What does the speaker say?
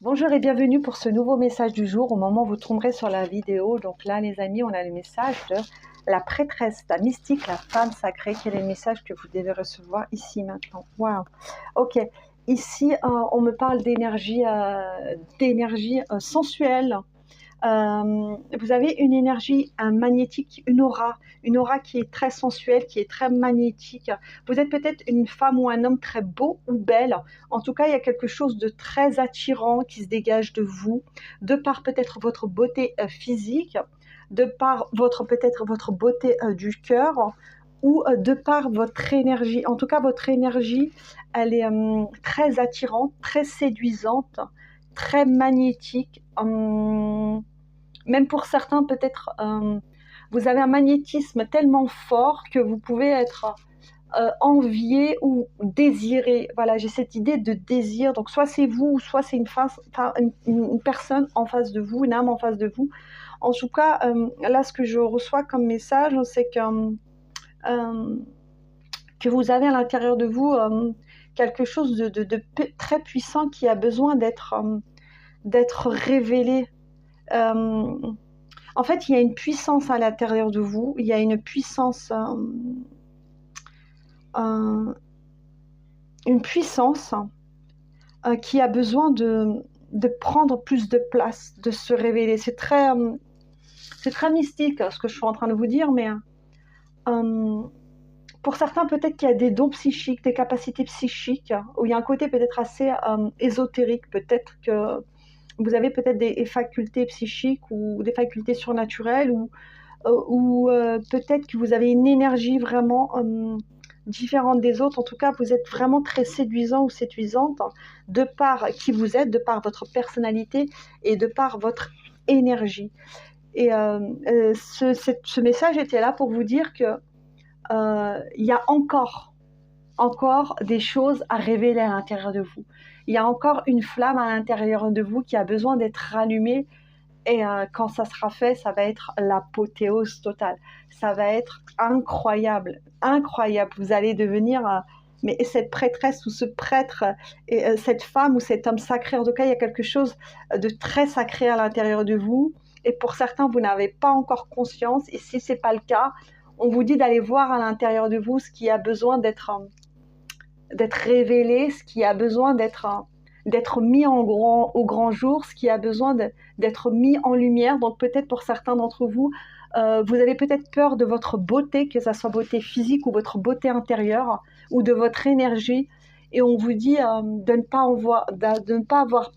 Bonjour et bienvenue pour ce nouveau message du jour. Au moment où vous tomberez sur la vidéo, donc là les amis, on a le message de la prêtresse, la mystique, la femme sacrée. Quel est le message que vous devez recevoir ici maintenant? Waouh. Ok. Ici, on me parle d'énergie, sensuelle. Vous avez une énergie magnétique, une aura qui est très sensuelle, qui est très magnétique. Vous êtes peut-être une femme ou un homme très beau ou belle. En tout cas, il y a quelque chose de très attirant qui se dégage de vous, de par peut-être votre beauté physique, de par peut-être votre beauté du cœur, ou de par votre énergie. En tout cas, votre énergie, elle est très attirante, très séduisante, très magnétique. Même pour certains, peut-être, vous avez un magnétisme tellement fort que vous pouvez être envié ou désiré. Voilà, j'ai cette idée de désir. Donc, soit c'est vous, soit c'est une personne en face de vous, une âme en face de vous. En tout cas, là, ce que je reçois comme message, c'est que vous avez à l'intérieur de vous quelque chose de très puissant qui a besoin d'être révélé. En fait, il y a une puissance à l'intérieur de vous, il y a une puissance, qui a besoin de prendre plus de place, de se révéler. C'est très mystique ce que je suis en train de vous dire, mais pour certains, peut-être qu'il y a des dons psychiques, des capacités psychiques, où il y a un côté peut-être assez ésotérique, peut-être que vous avez peut-être des facultés psychiques ou des facultés surnaturelles, ou peut-être que vous avez une énergie vraiment différente des autres. En tout cas, vous êtes vraiment très séduisant ou séduisante de par qui vous êtes, de par votre personnalité et de par votre énergie. Et ce message était là pour vous dire que il y a encore des choses à révéler à l'intérieur de vous. Il y a encore une flamme à l'intérieur de vous qui a besoin d'être rallumée. Et quand ça sera fait, ça va être l'apothéose totale. Ça va être incroyable, incroyable. Vous allez devenir... mais cette prêtresse ou ce prêtre, et cette femme ou cet homme sacré, en tout cas, il y a quelque chose de très sacré à l'intérieur de vous. Et pour certains, vous n'avez pas encore conscience. Et si ce n'est pas le cas, on vous dit d'aller voir à l'intérieur de vous ce qui a besoin d'être révélé, ce qui a besoin d'être mis au grand jour, ce qui a besoin d'être mis en lumière. Donc peut-être pour certains d'entre vous, vous avez peut-être peur de votre beauté, que ça soit beauté physique ou votre beauté intérieure, ou de votre énergie. Et on vous dit de ne pas avoir